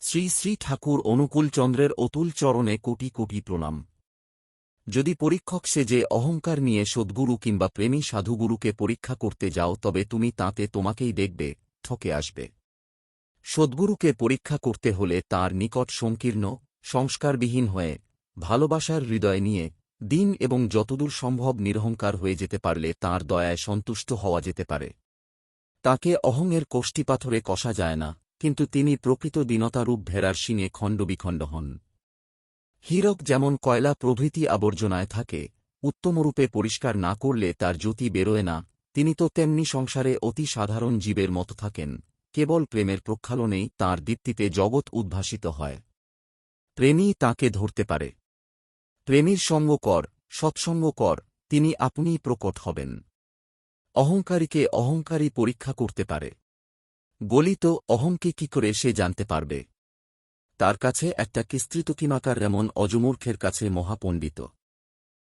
শ্রী শ্রী ঠাকুর অনুকূলচন্দ্রের অতুল চরণে কোটি কোটি প্রণাম। যদি পরীক্ষক সেজে অহংকার নিয়ে সদ্গুরু কিংবা প্রেমী সাধুগুরুকে পরীক্ষা করতে যাও, তবে তুমি তাতে তোমাকেই দেখবে ঠকে আসবে। সদ্গুরুকে পরীক্ষা করতে হলে তার নিকট সংকীর্ণ, সংস্কারবিহীন হয়ে, ভালোবাসার হৃদয় নিয়ে, দিন এবং যতদূর সম্ভব নিরহংকার হয়ে যেতে পারলে তাঁর দয়ায় সন্তুষ্ট হওয়া যেতে পারে। তাকে অহংয়ের কোষ্ঠীপাথরে কষা যায় না, কিন্তু তিনি প্রকৃত দীনতারূপ ভেড়ার শিঙে খণ্ডবিখণ্ড হন। হীরক যেমন কয়লা প্রভৃতি আবর্জনায় থাকে, উত্তমরূপে পরিষ্কার না করলে তার জ্যোতি বেরোয় না, তিনি তো তেমনি সংসারে অতি সাধারণ জীবের মতো থাকেন, কেবল প্রেমের প্রক্ষালনেই তাঁর দীপ্তিতে জগৎ উদ্ভাসিত হয়। প্রেমী তাঁকে ধরতে পারে। প্রেমীর সঙ্গ কর, সৎসঙ্গ কর, তিনি আপনিই প্রকট হবেন। অহংকারীকে অহংকারী পরীক্ষা করতে পারে। গলিত অহংকে কি করে সে জানতে পারবে? তার কাছে একটা কিস্ত্রিত কিমাকার, এমন অজমূর্খের কাছে মহাপণ্ডিত।